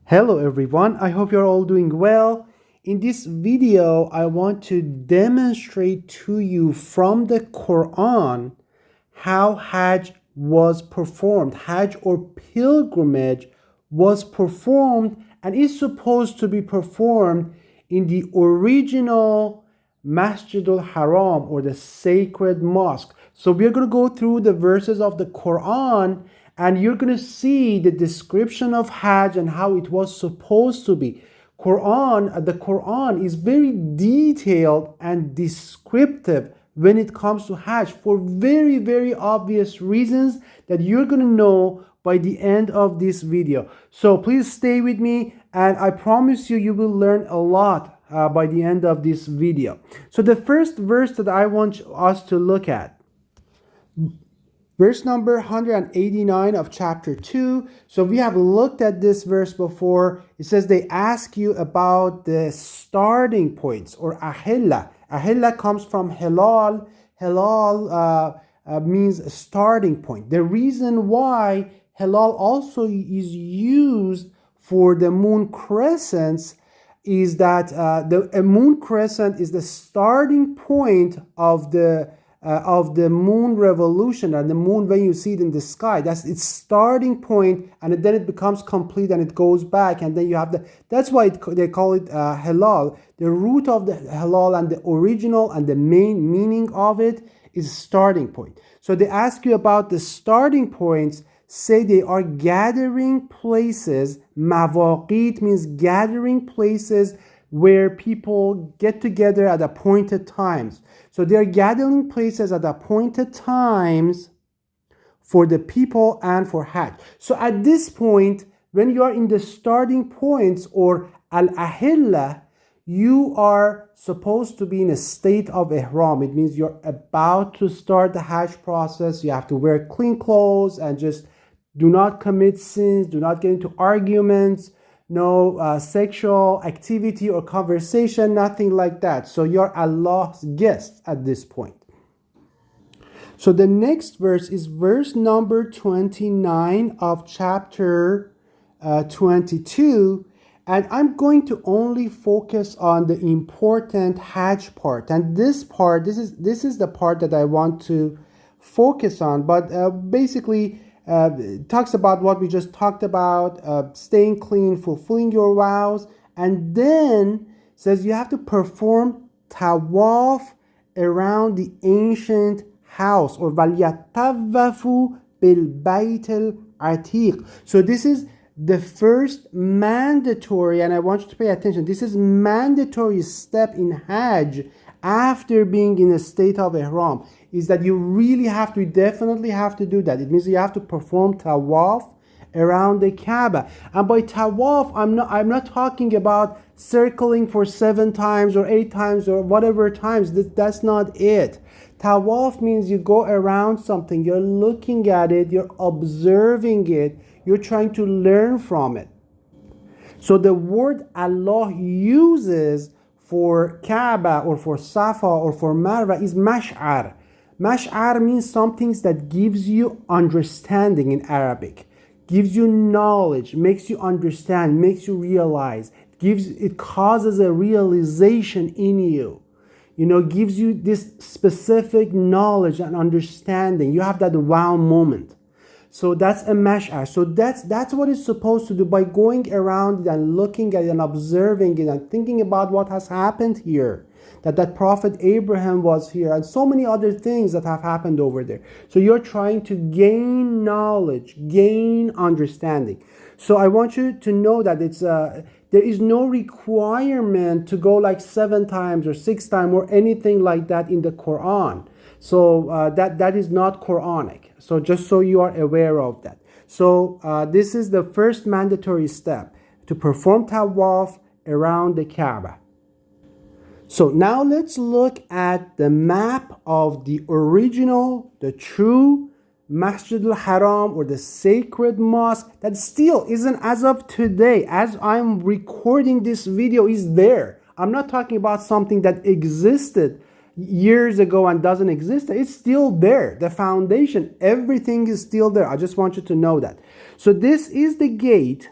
Hello everyone, I hope you're all doing well. In this video, I want to demonstrate to you from the Quran how Hajj was performed. Hajj or pilgrimage was performed and is supposed to be performed in the original Masjid al-Haram or the sacred mosque. So we're going to go through the verses of the Quran and you're going to see the description of Hajj and how it was supposed to be. The Quran is very detailed and descriptive when it comes to Hajj for very, very obvious reasons that you're going to know by the end of this video. So please stay with me and I promise you, you will learn a lot by the end of this video. So the first verse that I want us to look at, verse number 189 of chapter 2. So we have looked at this verse before. It says they ask you about the starting points or ahilla. Ahilla comes from hilal. Hilal means a starting point. The reason why hilal also is used for the moon crescents is that the moon crescent is the starting point of the moon revolution, and the moon, when you see it in the sky, that's its starting point, and then it becomes complete and it goes back, and then you have that's why they call it halal. The root of the halal and the original and the main meaning of it is starting point. So they ask you about the starting points. Say they are gathering places. Mawaqit means gathering places where people get together at appointed times. So they are gathering places at appointed times for the people and for Hajj. So at this point, when you are in the starting points or al-ahilla, you are supposed to be in a state of ihram. It means you're about to start the Hajj process. You have to wear clean clothes and just do not commit sins, do not get into arguments, no sexual activity or conversation, nothing like that. So you're Allah's guest at this point. So the next verse is verse number 29 of chapter 22. And I'm going to only focus on the important Hajj part. And this is the part that I want to focus on. But basically, it talks about what we just talked about, staying clean, fulfilling your vows, and then says you have to perform tawaf around the ancient house, or وَلْيَطَّوَّفُوا بِالْبَيْتِ الْعَتِيقِ. So this is the first mandatory, and I want you to pay attention, this is mandatory step in Hajj after being in a state of ihram, is that you really definitely have to do that. It means you have to perform tawaf around the Kaaba. And by tawaf, I'm not talking about circling for 7 times or 8 times or whatever times. That's not it. Tawaf means you go around something, you're looking at it, you're observing it, you're trying to learn from it. So the word Allah uses for Kaaba or for Safa or for Marwa is mash'ar. Mash'ar means something that gives you understanding in Arabic, gives you knowledge, makes you understand, makes you realize, it causes a realization in you. Gives you this specific knowledge and understanding. You have that wow moment. So that's a mash'ar. So that's what it's supposed to do by going around it and looking at it and observing it and thinking about what has happened here. That Prophet Abraham was here and so many other things that have happened over there. So you're trying to gain knowledge, gain understanding. So I want you to know that there is no requirement to go like 7 times or 6 times or anything like that in the Quran. So that is not Quranic. So just so you are aware of that. So this is the first mandatory step, to perform tawaf around the Kaaba. So now let's look at the map of the original, the true Masjid al-Haram or the sacred mosque that still isn't, as of today, as I'm recording this video, is there. I'm not talking about something that existed years ago and doesn't exist. It's still there. The foundation, everything is still there. I just want you to know that. So this is the gate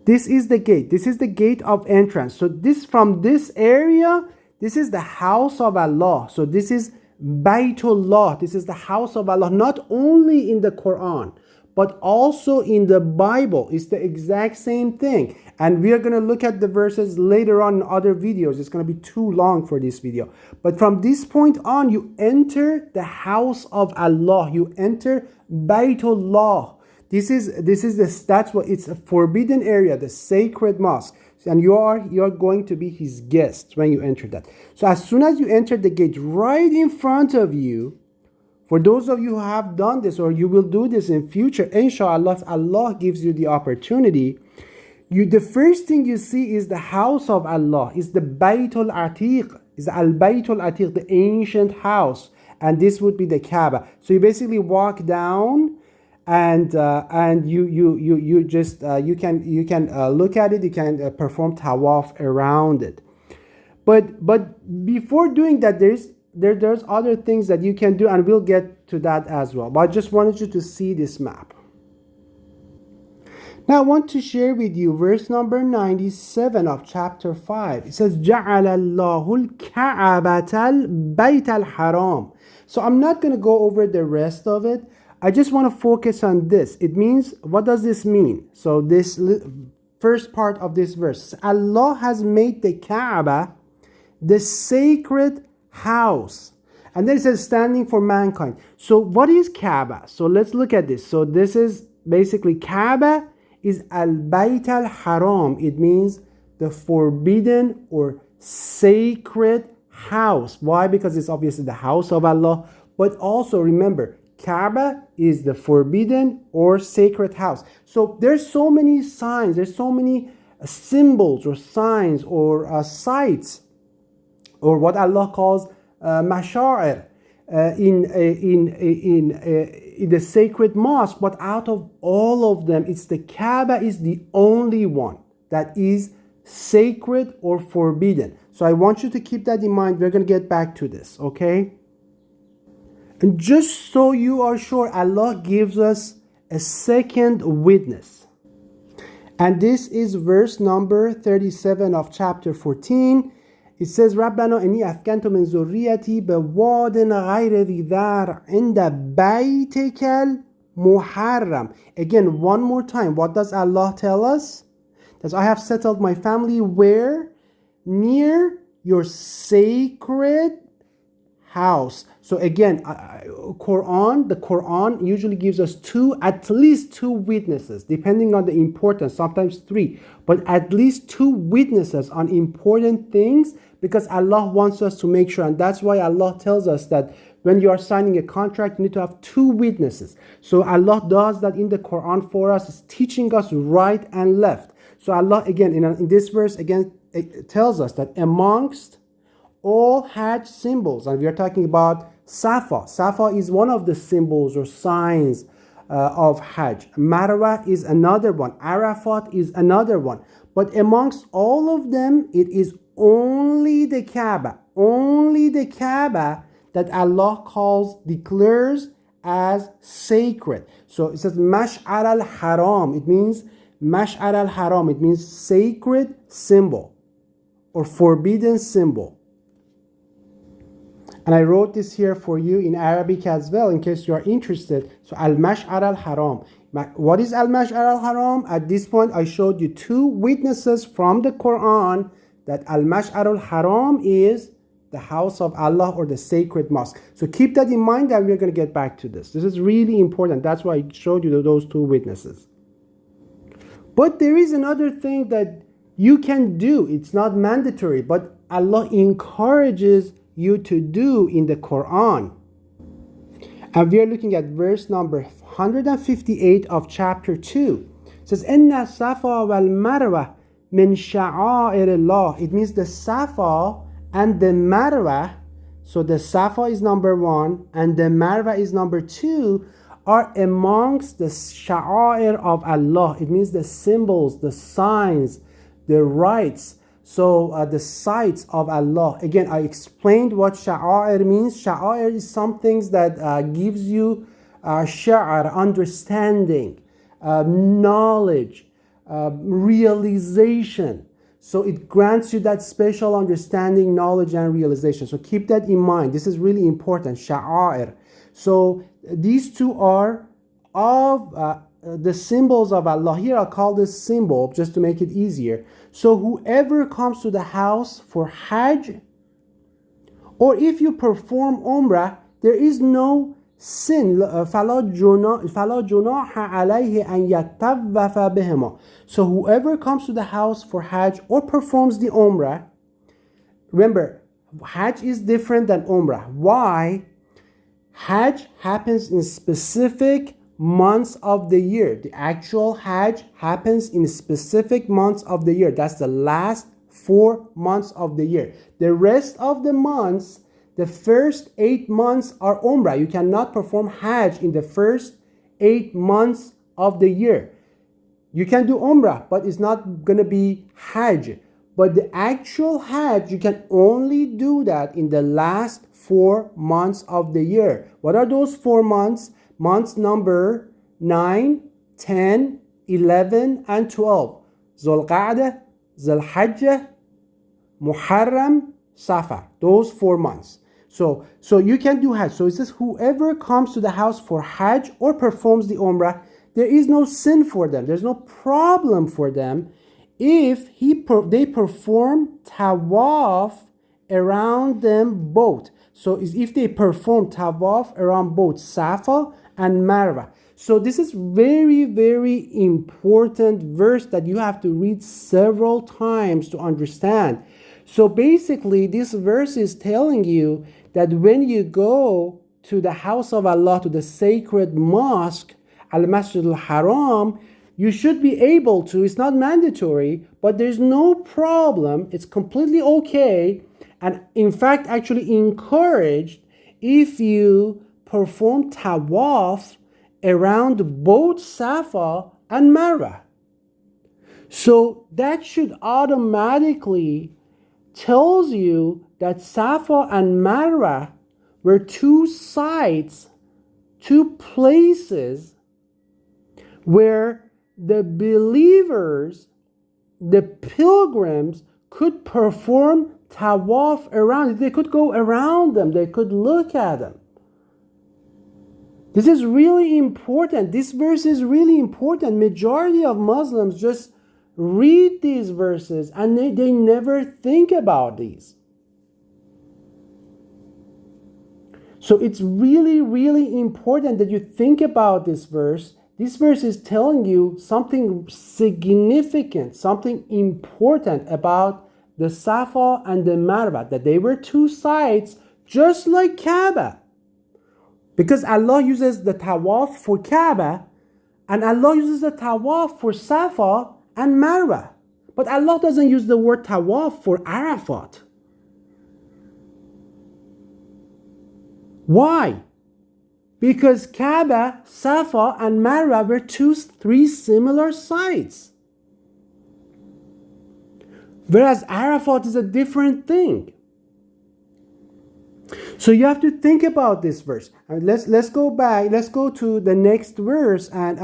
this is the gate. This is the gate of entrance. So this, from this area, this is the house of Allah. So this is Baytullah. This is the house of Allah, not only in the Quran, but also in the Bible. It's the exact same thing. And we are going to look at the verses later on in other videos. It's going to be too long for this video. But from this point on, you enter the house of Allah. You enter Baytullah. That's what it's, a forbidden area, the sacred mosque. And you're going to be his guest when you enter that. So as soon as you enter the gate, right in front of you, for those of you who have done this or you will do this in future, inshallah, if Allah gives you the opportunity, the first thing you see is the house of Allah, is the Baytul Atiq, is Al Baytul Atiq, the ancient house, and this would be the Kaaba. So you basically walk down, and you just you can look at it, you can perform tawaf around it. But before doing that, there's other things that you can do, and we'll get to that as well. But I just wanted you to see this map. Now I want to share with you verse number 97 of chapter 5. It says, جَعَلَ اللَّهُ الْكَعَبَةَ الْبَيْتَ الْحَرَامِ. So I'm not going to go over the rest of it. I just want to focus on this. It means, what does this mean? So this first part of this verse, Allah has made the Kaaba the sacred house. And then it says standing for mankind. So what is Kaaba? So let's look at this. So this is basically Kaaba is al-Bayt al-Haram. It means the forbidden or sacred house. Why? Because it's obviously the house of Allah. But also remember, Kaaba is the forbidden or sacred house. So there's so many signs, there's so many symbols or signs or sites, or what Allah calls masha'ir in the sacred mosque. But out of all of them, it's the Kaaba is the only one that is sacred or forbidden. So I want you to keep that in mind. We're going to get back to this, okay? And just so you are sure, Allah gives us a second witness. And this is verse number 37 of chapter 14. It says, رَبَّنَا إِنِّي أَسْكَنْتُ مِنْ ذُرِّيَّتِي بِوَادٍ غَيْرِ ذِي ذَرْعٍ عِنْدَ بَيْتِكَ الْمُحَرَّمِ. Again, one more time. What does Allah tell us? That I have settled my family where? Near your sacred house. So again, the Quran usually gives us at least two witnesses, depending on the importance, sometimes three, but at least two witnesses on important things, because Allah wants us to make sure. And that's why Allah tells us that when you are signing a contract, you need to have two witnesses. So Allah does that in the Quran for us, is teaching us right and left. So Allah, again, in this verse, again, it tells us that amongst all Hajj symbols, and we are talking about Safa. Safa is one of the symbols or signs of Hajj. Marwa is another one. Arafat is another one. But amongst all of them, it is only the Kaaba that Allah declares as sacred. So it says Mash'ar al-Haram. It means Mash'ar al-Haram. It means sacred symbol or forbidden symbol. And I wrote this here for you in Arabic as well, in case you are interested. So Al-Mash'ar al-Haram. What is Al-Mash'ar al-Haram? At this point, I showed you two witnesses from the Quran that Al-Mash'ar al-Haram is the house of Allah or the sacred mosque. So keep that in mind, and we're going to get back to this. This is really important. That's why I showed you those two witnesses. But there is another thing that you can do. It's not mandatory, but Allah encourages you to do in the Quran. And we are looking at verse number 158 of chapter 2. It says, Inna Safa wal Marwa min sha'a'ir Allah. It means the Safa and the Marwa. So the Safa is number 1 and the Marwa is number 2, are amongst the sha'a'ir of Allah. It means the symbols, the signs, the rites. So the sites of Allah. Again, I explained what sha'a'ir means. Sha'a'ir is some things that gives you sha'ar, understanding, knowledge, realization. So it grants you that special understanding, knowledge, and realization. So keep that in mind. This is really important. Sha'air. So these two are of the symbols of Allah. Here I'll call this symbol just to make it easier. So whoever comes to the house for Hajj, or if you perform Umrah, there is no sin. فَلَا جُنَاحَ عَلَيْهِ أَنْ يَطَّوَّفَ بِهِمَا. So whoever comes to the house for Hajj or performs the Umrah, remember, Hajj is different than Umrah. Why? Hajj happens in specific months of the year. The actual Hajj happens in specific months of the year. That's the last 4 months of the year. The rest of the months, the first 8 months are Umrah. You cannot perform Hajj in the first 8 months of the year. You can do Umrah, but it's not going to be Hajj. But the actual Hajj, you can only do that in the last 4 months of the year. What are those 4 months? Months number 9, 10, 11, and 12. Zulqa'dah, Zulhajj, Muharram, Safar. Those 4 months. So you can do Hajj. So it says whoever comes to the house for Hajj or performs the Umrah, there is no sin for them. There's no problem for them if they perform tawaf around them both. So if they perform tawaf around both Safa and Marwa. So this is very, very important verse that you have to read several times to understand. So basically, this verse is telling you that when you go to the house of Allah, to the sacred mosque, Al-Masjid al-Haram, you should be able to. It's not mandatory, but there's no problem. It's completely okay. And in fact, actually encouraged if you perform tawaf around both Safa and Marwa. So that should automatically tells you that Safa and Marwa were 2 sites, 2 places where the believers, the pilgrims, could perform tawaf around it. They could go around them. They could look at them. This is really important. This verse is really important. Majority of Muslims just read these verses and they never think about these. So it's really, really important that you think about this verse. This verse is telling you something significant, something important about the Safa and the Marwa, that they were 2 sites just like Kaaba. Because Allah uses the tawaf for Kaaba and Allah uses the tawaf for Safa and Marwa. But Allah doesn't use the word tawaf for Arafat. Why? Because Kaaba, Safa, and Marwa were 3 similar sites. Whereas Arafat is a different thing. So you have to think about this verse. Let's go back. Let's go to the next verse. And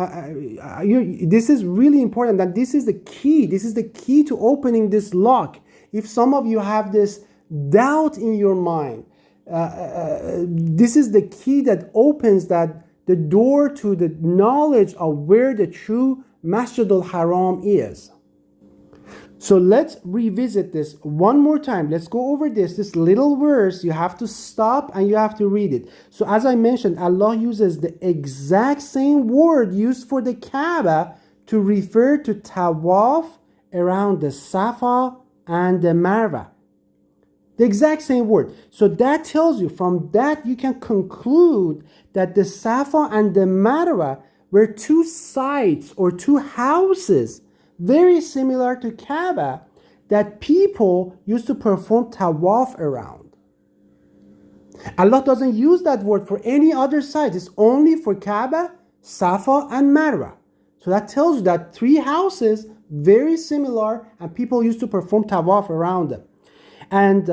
this is really important. And this is the key. This is the key to opening this lock. If some of you have this doubt in your mind, this is the key that opens the door to the knowledge of where the true Masjid al-Haram is. So let's revisit this one more time. Let's go over this little verse. You have to stop and you have to read it. So as I mentioned, Allah uses the exact same word used for the Kaaba to refer to tawaf around the Safa and the Marwa. The exact same word. So that tells you, from that you can conclude that the Safa and the Marwa were 2 sites or 2 houses very similar to Kaaba that people used to perform tawaf around. Allah doesn't use that word for any other site. It's only for Kaaba, Safa, and Marwa. So that tells you that 3 houses, very similar, and people used to perform tawaf around them. And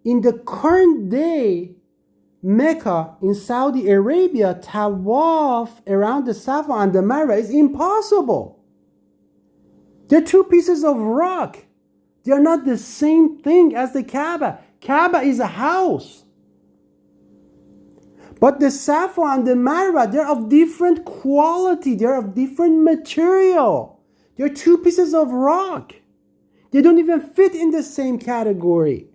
in the current day, Mecca in Saudi Arabia, tawaf around the Safa and the Marwa is impossible. They're two pieces of rock. They are not the same thing as the Kaaba. Kaaba is a house. But the Safa and the Marwa, they're of different quality. They're of different material. They're two pieces of rock. They don't even fit in the same category.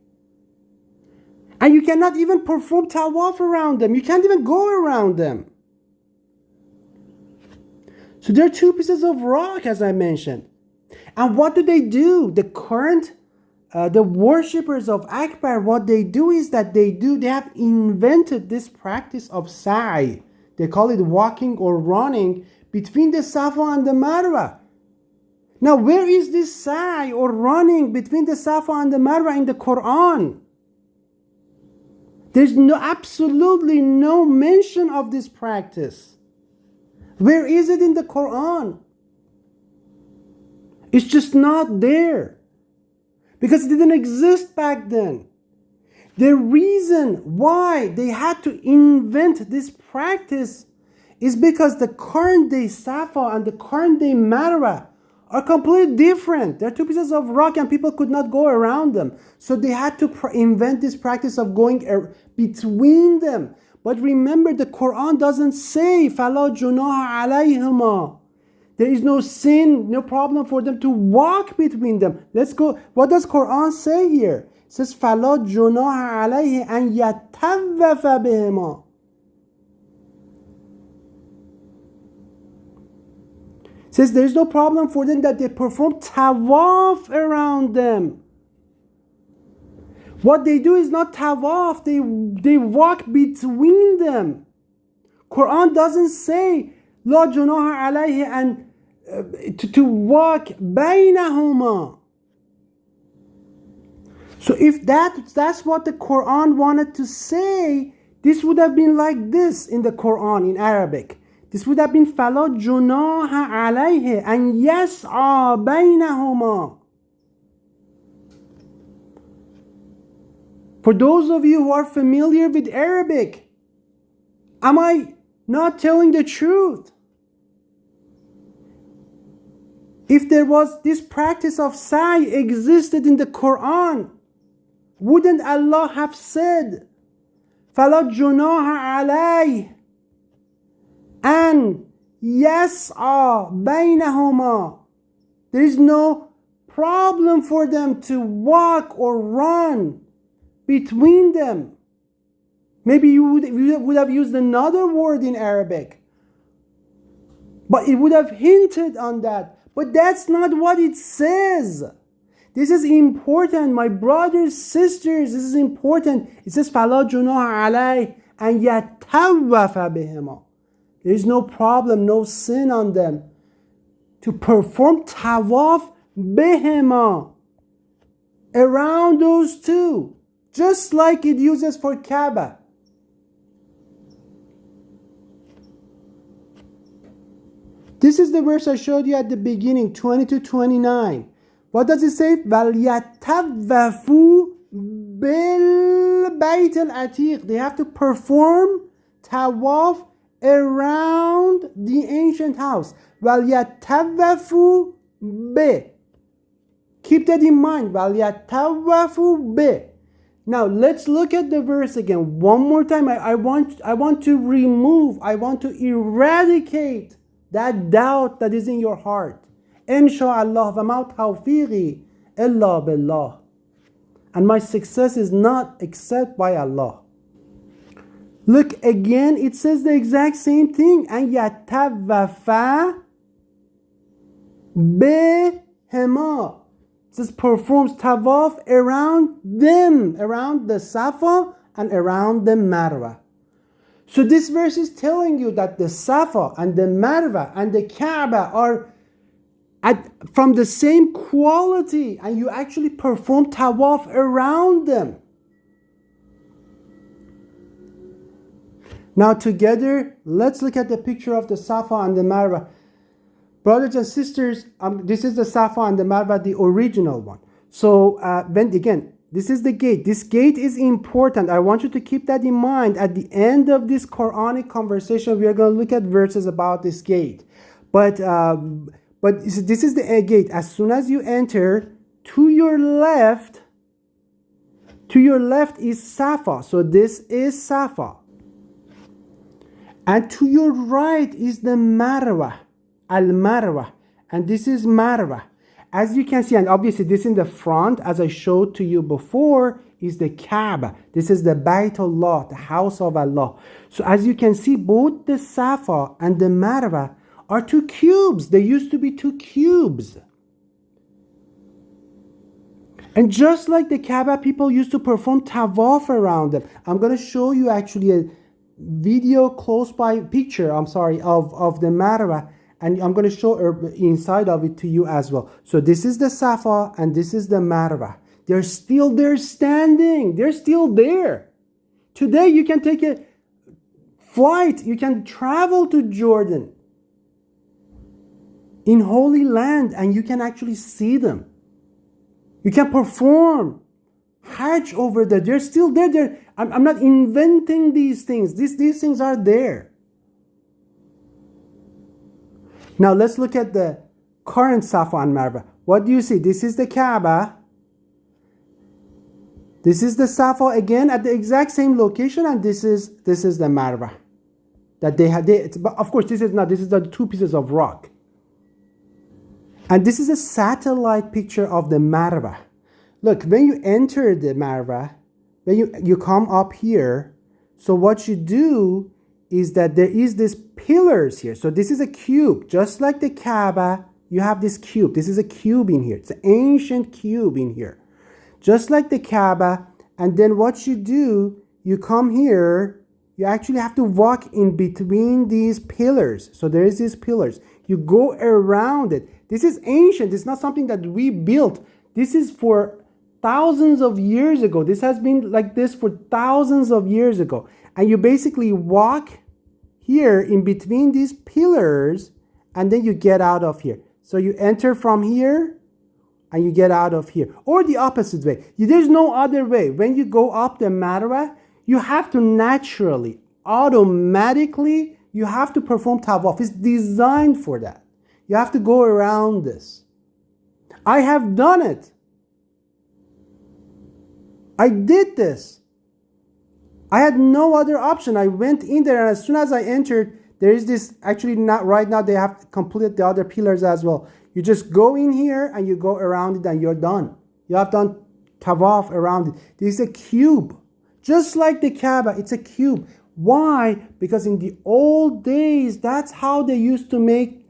And you cannot even perform tawaf around them. You can't even go around them. So they're two pieces of rock, as I mentioned. And what do? The worshippers of Akbar, what they do is that they have invented this practice of sa'i. They call it walking or running between the Safa and the Marwa. Now, where is this sa'i or running between the Safa and the Marwa in the Quran? There's absolutely no mention of this practice. Where is it in the Quran? It's just not there. Because it didn't exist back then. The reason why they had to invent this practice is because the current day Safa and the current day Marwa are completely different. They're two pieces of rock and people could not go around them. So they had to invent this practice of going between them. But remember, the Quran doesn't say فَلَا جُنَاحَ عَلَيْهِمَا. There is no sin, no problem for them to walk between them. Let's go. What does Quran say here? It says فَلَا جُنَاحَ عَلَيْهِ أَنْ يَتَّوَّفَ بِهِمَا. It says there is no problem for them that they perform tawaf around them. What they do is not tawaf, they walk between them. Quran doesn't say لا جناح عليه and to walk بينهما. So if that's what the Quran wanted to say, this would have been like this in the Quran in Arabic. This would have been فَلَا جُنَاحَ عَلَيْهِ أَنْ يَسْعَى بَيْنَهُمَا. For those of you who are familiar with Arabic, am I not telling the truth? If there was this practice of sa'i existed in the Quran, wouldn't Allah have said فَلَا جُنَاحَ عَلَيْهِ and يَسْعَى بَيْنَهُمَا? There is no problem for them to walk or run between them. Maybe you would have used another word in Arabic, but it would have hinted on that. But that's not what it says. This is important, my brothers, sisters. This is important. It says فَلَا جُنَاحَ عَلَيْهِ أَنْ يَتَّوَّفَ بِهِمَا. There is no problem, no sin on them to perform tawaf bihima, around those two, just like it uses for Kaaba. This is the verse I showed you at the beginning, 20 to 29. What does it say? وَلْيَتَّوَّفُوا بِالْبَيْتِ الْعَتِيقِ. They have to perform tawaf around the ancient house. وَلْيَتَّوَّفُوا بِهِ. Keep that in mind. وَلْيَتَّوَّفُوا بِهِ. Now let's look at the verse again one more time. I want to eradicate that doubt that is in your heart. Insha'Allah, وَمَا تَوْفِيقِي إِلَّا بِاللَّهِ. And my success is not except by Allah. Look again, it says the exact same thing. أَنْ يَتَوَّفَ بِهِمَا. It says performs tawaf around them, around the Safa and around the Marwa. So this verse is telling you that the Safa and the Marwa and the Kaaba are from the same quality, and you actually perform tawaf around them. Now together, let's look at the picture of the Safa and the Marwa. Brothers and sisters, this is the Safa and the Marwa, the original one. So this is the gate. This gate is important. I want you to keep that in mind. At the end of this Quranic conversation, we are going to look at verses about this gate. But But this is the gate. As soon as you enter, to your left is Safa. So this is Safa. And to your right is the Marwa, Al-Marwa. And this is Marwa. As you can see, and obviously this in the front, as I showed to you before, is the Kaaba. This is the Baytullah, the house of Allah. So as you can see, both the Safa and the Marwa are two cubes. They used to be two cubes. And just like the Kaaba, people used to perform tawaf around them. I'm going to show you actually a video close by picture, of the Marwa. And I'm going to show inside of it to you as well. So this is the Safa and this is the Marwa. They're still there standing. They're still there. Today you can take a flight. You can travel to Jordan in Holy Land and you can actually see them. You can perform Hajj over there. They're still there. I'm not inventing these things. These things are there. Now let's look at the current Safa and Marwa. What do you see? This is the Kaaba. This is the Safa again at the exact same location, and this is the Marwa. That they had. But of course, this is the two pieces of rock. And this is a satellite picture of the Marwa. Look, when you enter the Marwa, when you come up here, so what you do is that there is this pillars here. So this is a cube. Just like the Kaaba, you have this cube. This is a cube in here. It's an ancient cube in here. Just like the Kaaba. And then what you do, you come here, you actually have to walk in between these pillars. So there is these pillars. You go around it. This is ancient. It's not something that we built. This is for thousands of years ago. This has been like this for thousands of years ago. And you basically walk here in between these pillars and then you get out of here. So you enter from here and you get out of here. Or the opposite way. There's no other way. When you go up the Marwa, you have to naturally, automatically, you have to perform tawaf. It's designed for that. You have to go around this. I have done it. I did this. I had no other option. I went in there, and as soon as I entered, there is this, actually not right now, they have completed the other pillars as well. You just go in here and you go around it and you're done. You have done tawaf around it. This is a cube. Just like the Kaaba, it's a cube. Why? Because in the old days, that's how they used to make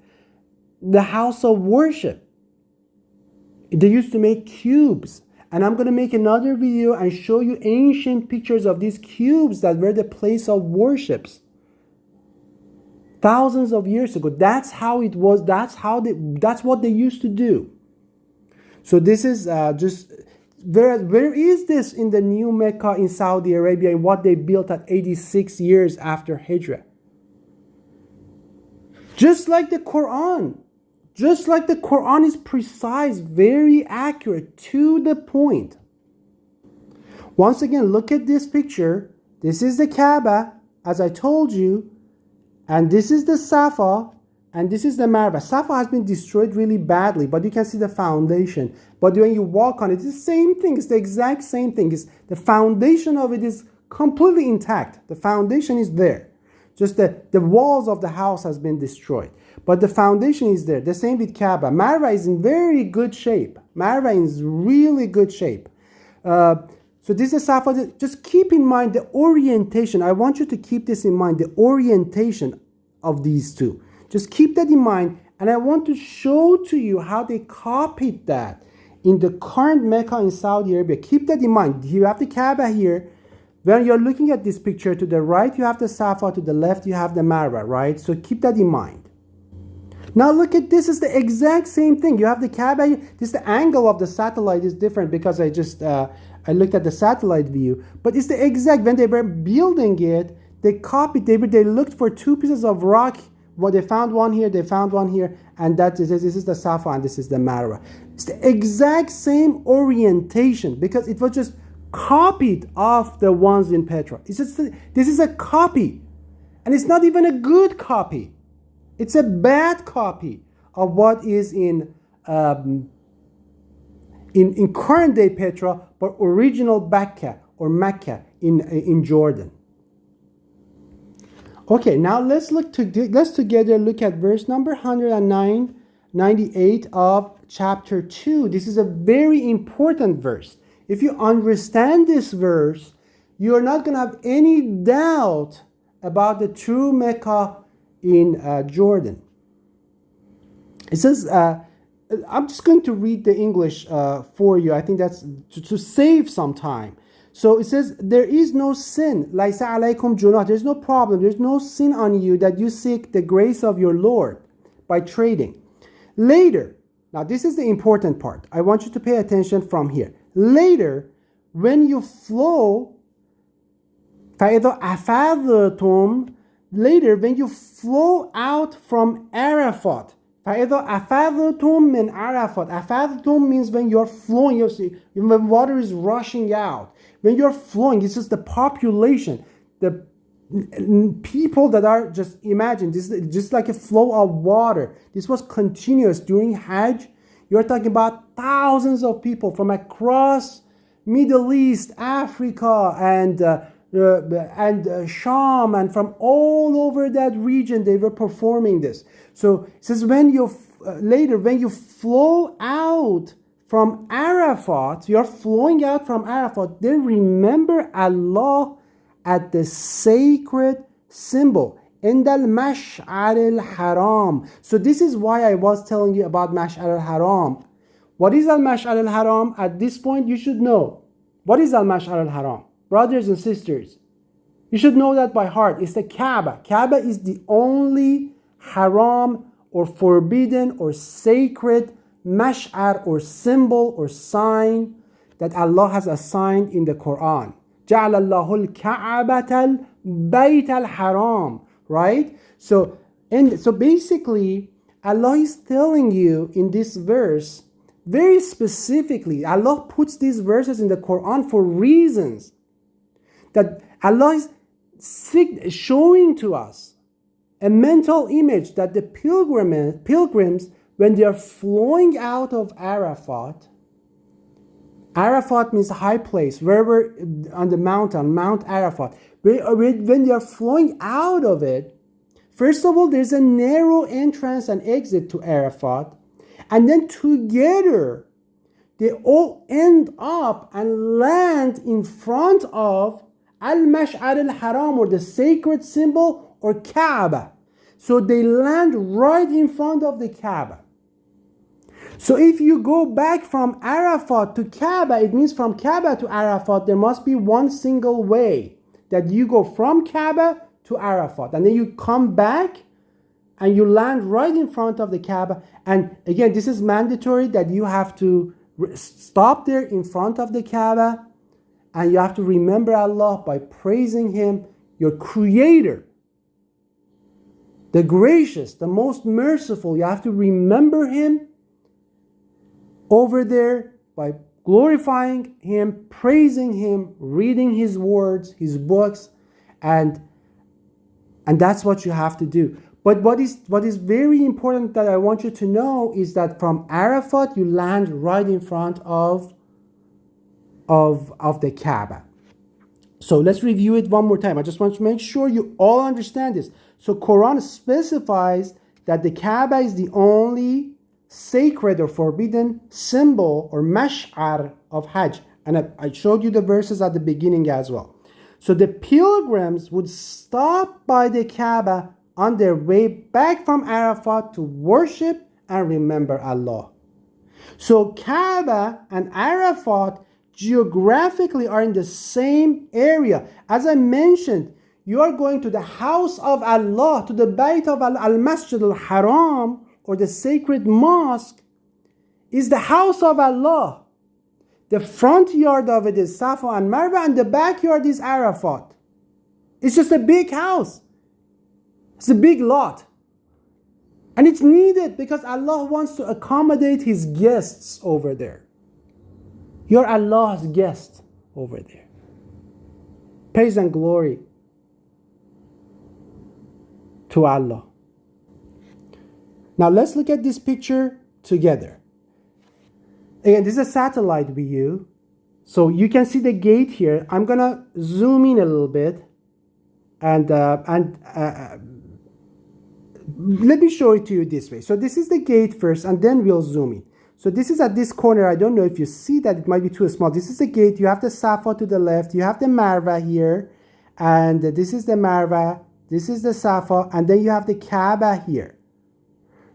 the house of worship. They used to make cubes. And I'm going to make another video and show you ancient pictures of these cubes that were the place of worships. Thousands of years ago. That's how it was. That's what they used to do. So this is just, where is this in the new Mecca in Saudi Arabia, what they built at 86 years after Hijrah? Just like the Quran. Just like the Quran is precise, very accurate, to the point. Once again, look at this picture. This is the Kaaba, as I told you. And this is the Safa, and this is the Marwa. Safa has been destroyed really badly, but you can see the foundation. But when you walk on it, it's the same thing. It's the exact same thing. The foundation of it is completely intact. The foundation is there. Just the walls of the house has been destroyed. But the foundation is there. The same with Kaaba. Marwa is in very good shape. Marwa is really good shape. So this is Safa. Just keep in mind the orientation. I want you to keep this in mind, the orientation of these two. Just keep that in mind. And I want to show to you how they copied that in the current Mecca in Saudi Arabia. Keep that in mind. You have the Kaaba here. When you're looking at this picture, to the right you have the Safa, to the left you have the Marwa, right? So keep that in mind. Now look at this, is the exact same thing. You have the Kaaba. This, the angle of the satellite is different because I looked at the satellite view. But it's the exact, when they were building it, they copied, they looked for two pieces of rock. Well, they found one here, they found one here, and this is the Safa and this is the Marwa. It's the exact same orientation because it was just copied off the ones in Petra. It's just, this is a copy. And it's not even a good copy. It's a bad copy of what is in current day Petra, but original Mecca or Mecca in Jordan. Okay, now let's together look at verse number 198 of chapter 2. This is a very important verse. If you understand this verse, you are not going to have any doubt about the true Mecca in Jordan. It says, I'm just going to read the English for you. I think that's to save some time. So it says, there is no sin. لَيْسَ عَلَيْكُمْ جُنَاحٌ. There's no problem. There's no sin on you that you seek the grace of your Lord by trading. Later, now this is the important part. I want you to pay attention from here. Later, when you flow, فَإِذَا أَفَاضْتُمْ, later when you flow out from Arafat, فَإِذَا أَفَاضْتُمْ مِنْ عَرَفَاتٍ. أَفَاضْتُمْ means when you're flowing, when water is rushing out. When you're flowing, this is the population, the people that are, just imagine, this is just like a flow of water. This was continuous during Hajj. You're talking about thousands of people from across Middle East, Africa, and Sham, and from all over that region, they were performing this. So it says, when you flow out from Arafat, you're flowing out from Arafat, then remember Allah at the sacred symbol, in the Mash'ar al-Haram. So this is why I was telling you about Mash'ar al-Haram. What is al-Mash'ar al-Haram? At this point, you should know. What is al-Mash'ar al-Haram? Brothers and sisters, you should know that by heart. It's the Kaaba. Kaaba is the only haram or forbidden or sacred mash'ar or symbol or sign that Allah has assigned in the Quran. جَعَلَ اللَّهُ الْكَعْبَةَ الْبَيْتَ الْحَرَامِ. Right? So basically, Allah is telling you in this verse, very specifically, Allah puts these verses in the Quran for reasons. That Allah is showing to us a mental image that the pilgrims, when they are flowing out of Arafat means high place, wherever on the mountain, Mount Arafat. When they are flowing out of it, first of all, there's a narrow entrance and exit to Arafat, and then together they all end up and land in front of Al-Mash'ar al-Haram, or the sacred symbol, or Kaaba. So they land right in front of the Kaaba. So if you go back from Arafat to Kaaba, it means from Kaaba to Arafat, there must be one single way that you go from Kaaba to Arafat. And then you come back and you land right in front of the Kaaba. And again, this is mandatory that you have to stop there in front of the Kaaba. And you have to remember Allah by praising Him, your Creator, the gracious, the most merciful. You have to remember Him over there by glorifying Him, praising Him, reading His words, His books, and that's what you have to do. But what is very important that I want you to know is that from Arafat you land right in front of the Kaaba. So let's review it one more time. I just want to make sure you all understand this. So Quran specifies that the Kaaba is the only sacred or forbidden symbol or mash'ar of Hajj. And I showed you the verses at the beginning as well. So the pilgrims would stop by the Kaaba on their way back from Arafat to worship and remember Allah. So Kaaba and Arafat geographically are in the same area. As I mentioned, you are going to the house of Allah, to the Bayt of Al-Masjid al-Haram, or the sacred mosque, is the house of Allah. The front yard of it is Safa and Marwa, and the backyard is Arafat. It's just a big house. It's a big lot. And it's needed because Allah wants to accommodate His guests over there. You're Allah's guest over there. Praise and glory to Allah. Now let's look at this picture together. Again, this is a satellite view. So you can see the gate here. I'm going to zoom in a little bit. And let me show it to you this way. So this is the gate first, and then we'll zoom in. So this is at this corner. I don't know if you see that. It might be too small. This is the gate. You have the Safa to the left. You have the Marwa here. And this is the Marwa. This is the Safa. And then you have the Kaaba here.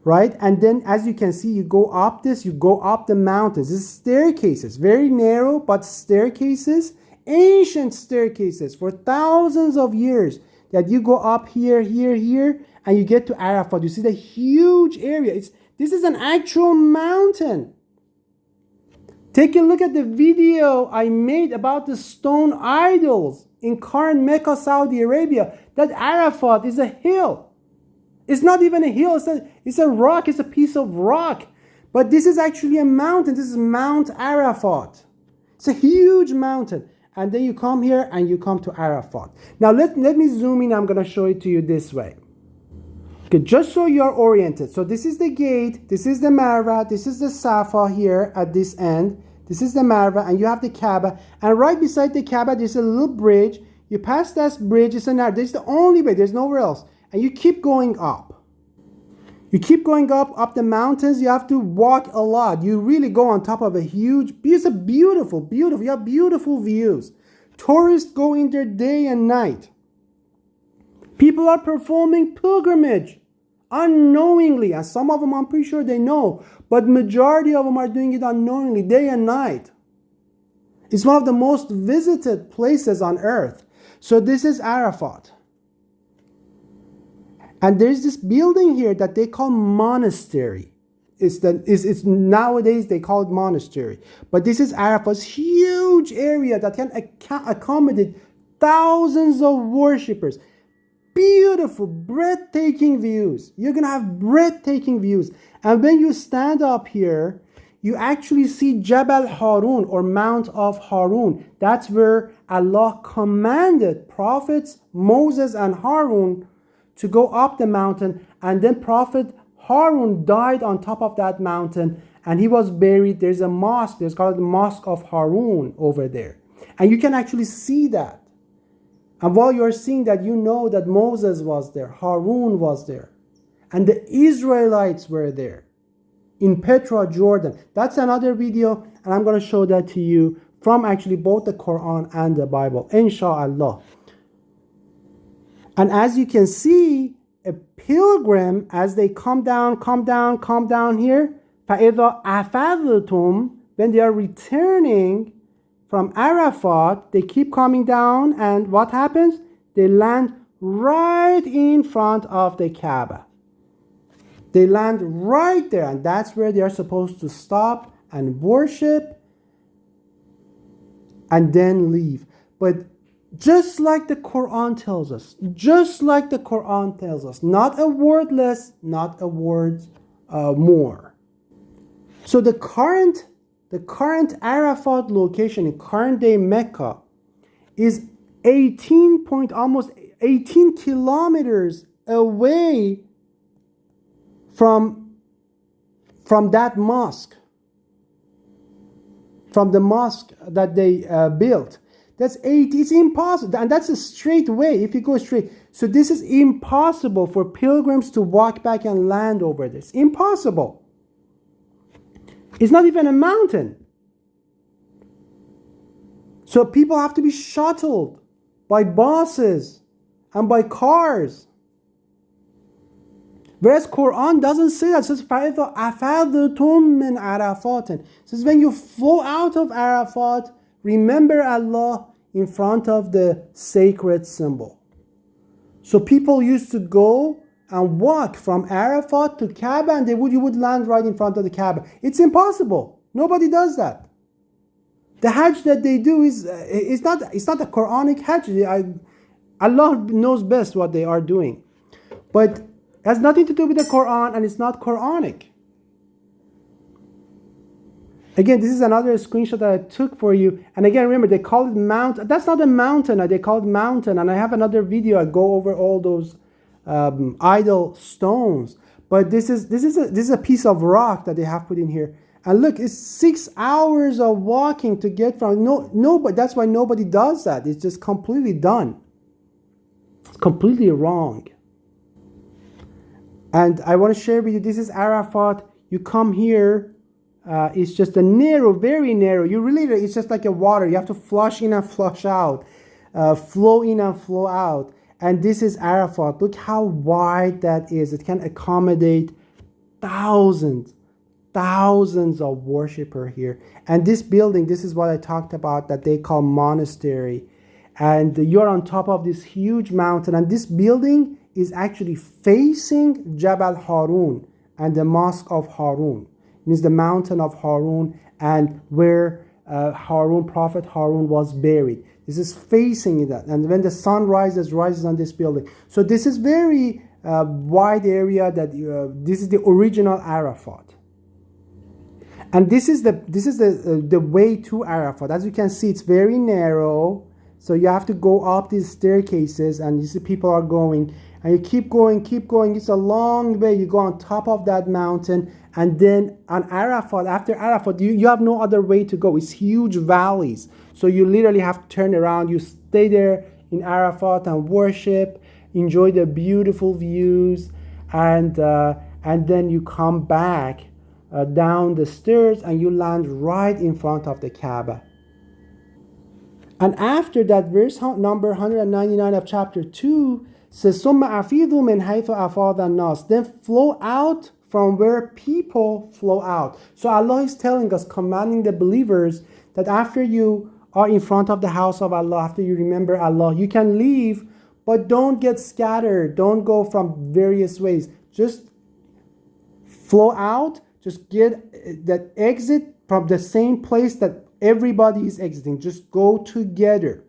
Right? And then as you can see, you go up this. You go up the mountains. This is staircases. Very narrow, but staircases. Ancient staircases for thousands of years. That you go up here, here, here. And you get to Arafat. You see the huge area. This is an actual mountain. Take a look at the video I made about the stone idols in current Mecca, Saudi Arabia. That Arafat is a hill. It's not even a hill. It's a rock. It's a piece of rock. But this is actually a mountain. This is Mount Arafat. It's a huge mountain. And then you come here and you come to Arafat. Now let me zoom in. I'm going to show it to you this way. Okay, just so you're oriented. So this is the gate, this is the Marwa, this is the Safa here at this end. This is the Marwa, and you have the Kaaba. And right beside the Kaaba, there's a little bridge. You pass that bridge, it's an arrow. This is the only way, there's nowhere else. And you keep going up. You keep going up the mountains. You have to walk a lot. You really go on top of a huge, it's a beautiful, you have beautiful views. Tourists go in there day and night. People are performing pilgrimage unknowingly, and some of them I'm pretty sure they know, but majority of them are doing it unknowingly, day and night. It's one of the most visited places on earth. So this is Arafat. And there's this building here that they call monastery. It's nowadays they call it monastery. But this is Arafat's huge area that can accommodate thousands of worshippers. Beautiful, breathtaking views. You're going to have breathtaking views. And when you stand up here, you actually see Jabal Harun, or Mount of Harun. That's where Allah commanded prophets Moses and Harun to go up the mountain. And then Prophet Harun died on top of that mountain, and he was buried. There's a mosque. There's called the Mosque of Harun over there. And you can actually see that. And while you're seeing that, you know that Moses was there, Harun was there, and the Israelites were there in Petra, Jordan. That's another video, and I'm going to show that to you from actually both the Quran and the Bible, inshallah. And as you can see, a pilgrim, as they come down here, فَإِذَا أَفَضْتُمْ, when they are returning from Arafat, they keep coming down, and what happens? They land right in front of the Kaaba. They land right there, and that's where they are supposed to stop and worship and then leave. But just like the Quran tells us, not a word less, not a word more. So the current Arafat location in current day Mecca is almost 18 kilometers away from that mosque, from the mosque that they built. It's impossible, and that's a straight way if you go straight. So this is impossible for pilgrims to walk back and land over this. Impossible. It's not even a mountain. So people have to be shuttled by buses and by cars. Whereas Quran doesn't say that. It says, فَإِذَا أَفَضْتُمْ مِنْ عَرَفَاتٍ. It says, when you flow out of Arafat, remember Allah in front of the sacred symbol. So people used to go and walk from Arafat to Kaaba, and you would land right in front of the Kaaba. It's impossible. Nobody does that. The Hajj that they do is not a Quranic Hajj. Allah knows best what they are doing. But it has nothing to do with the Quran, and it's not Quranic. Again, this is another screenshot that I took for you. And again, remember, they call it mountain. That's not a mountain. They call it mountain. And I have another video. I go over all those idol stones. But this is a piece of rock that they have put in here. And look, it's 6 hours of walking to get from but that's why nobody does that. It's just completely done. It's completely wrong. And I want to share with you, this is Arafat. You come here, it's just a narrow, very narrow. It's just like a water. You have to flush in and flush out, flow in and flow out. And this is Arafat. Look how wide that is. It can accommodate thousands of worshippers here. And this building, this is what I talked about, that they call monastery. And you're on top of this huge mountain. And this building is actually facing Jabal Harun and the Mosque of Harun. It means the mountain of Harun and where Prophet Harun was buried. This is facing that. And when the sun rises on this building. So this is very wide area that this is the original Arafat. And this is the way to Arafat. As you can see, it's very narrow. So you have to go up these staircases, and you see people are going. And you keep going. It's a long way. You go on top of that mountain. And then on Arafat, after Arafat, you have no other way to go. It's huge valleys. So you literally have to turn around. You stay there in Arafat and worship, enjoy the beautiful views, and then you come back down the stairs and you land right in front of the Kaaba. And after that, verse number 199 of chapter 2 says, ثُمَّ أَفِيضُوا مِنْ حَيْثُ أَفَاضَ النَّاسِ. Then flow out from where people flow out. So Allah is telling us, commanding the believers, that after you are in front of the house of Allah, after you remember Allah, you can leave, but don't get scattered. Don't go from various ways. Just flow out. Just get that exit from the same place that everybody is exiting. Just go together.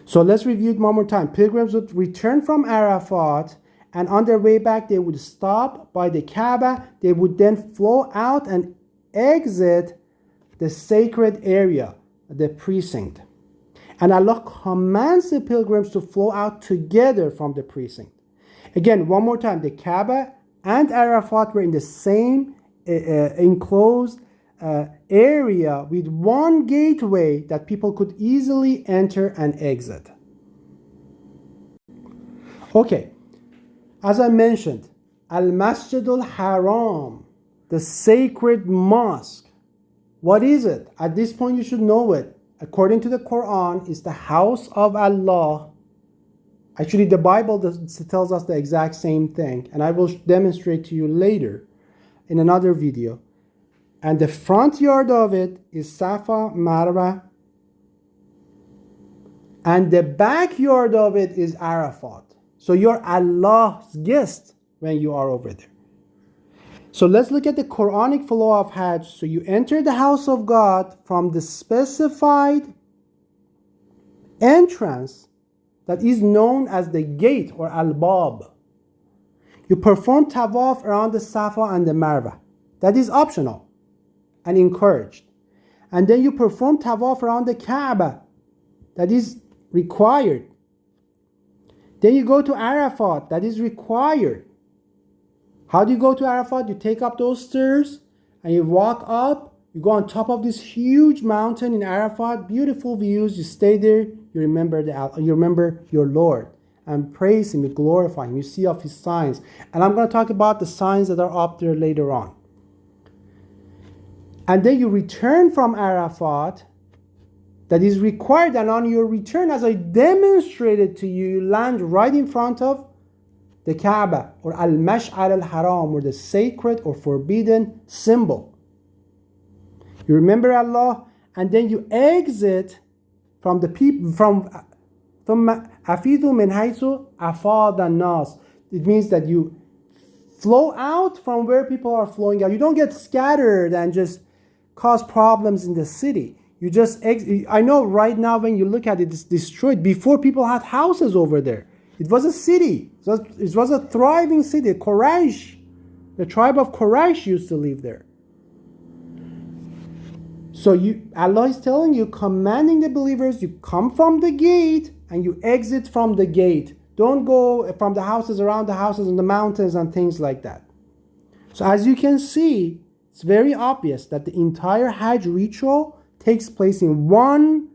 So let's review it one more time. Pilgrims would return from Arafat, and on their way back, they would stop by the Kaaba. They would then flow out and exit the sacred area, the precinct. And Allah commands the pilgrims to flow out together from the precinct. Again, one more time. The Kaaba and Arafat were in the same enclosed area with one gateway that people could easily enter and exit. Okay, as I mentioned, Al-Masjid al-Haram, the sacred mosque. What is it? At this point you should know it. According to the Quran, it's the house of Allah. Actually, the Bible tells us the exact same thing, and I will demonstrate to you later in another video. And the front yard of it is Safa, Marwa, and the backyard of it is Arafat. So you're Allah's guest when you are over there. So let's look at the Quranic flow of Hajj. So you enter the house of God from the specified entrance that is known as the gate or al-bab. You perform tawaf around the Safa and the Marwa. That is optional and encouraged. And then you perform tawaf around the Kaaba. That is required. Then you go to Arafat. That is required. How do you go to Arafat? You take up those stairs and you walk up. You go on top of this huge mountain in Arafat. Beautiful views. You stay there. You remember your Lord and praise Him. You glorify Him. You see of His signs. And I'm going to talk about the signs that are up there later on. And then you return from Arafat. That is required. And on your return, as I demonstrated to you, you land right in front of the Kaaba or Al-Mash'ar al-Haram, or the sacred or forbidden symbol. You remember Allah, and then you exit from the people from Afidu min haythu afada an-nas. It means that you flow out from where people are flowing out. You don't get scattered and just cause problems in the city. You just I know right now when you look at it, it's destroyed. Before, people had houses over there. It was a city. It was a thriving city. Quraysh, the tribe of Quraysh used to live there. So Allah is telling you, commanding the believers, you come from the gate and you exit from the gate. Don't go from the houses, around the houses, in the mountains and things like that. So as you can see, it's very obvious that the entire Hajj ritual takes place in one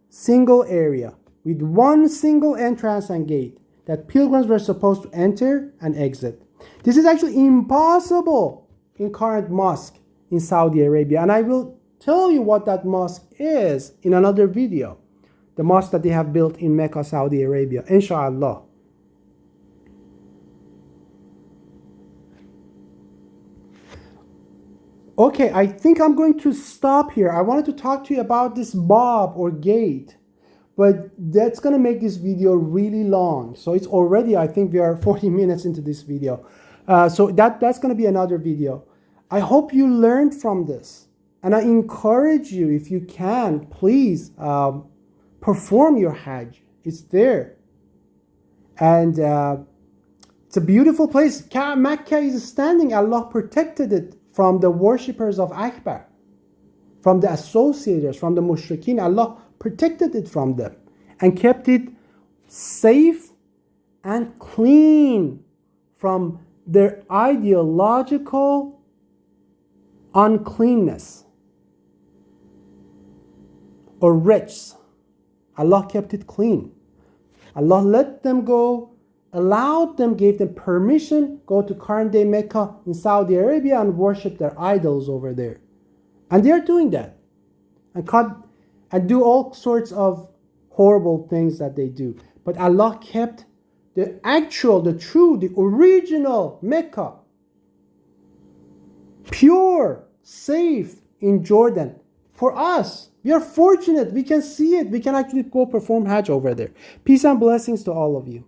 single area with one single entrance and gate that pilgrims were supposed to enter and exit. This is actually impossible in current mosque in Saudi Arabia, and I will tell you what that mosque is in another video. The mosque that they have built in Mecca, Saudi Arabia, inshallah. Okay, I think I'm going to stop here. I wanted to talk to you about this bab or gate, but that's going to make this video really long. So it's already, I think we are 40 minutes into this video. So that's going to be another video. I hope you learned from this. And I encourage you, if you can, please perform your Hajj. It's there. And it's a beautiful place. Mecca is standing. Allah protected it from the worshippers of Akbar, from the associators, from the mushrikeen. Allah protected it from them and kept it safe and clean from their ideological uncleanness or wretches. Allah kept it clean. Allah let them go, allowed them, gave them permission, go to current day Mecca in Saudi Arabia and worship their idols over there. And they are doing that. And do all sorts of horrible things that they do. But Allah kept the actual, the true, the original Mecca pure, safe in Jordan. For us, we are fortunate. We can see it. We can actually go perform Hajj over there. Peace and blessings to all of you.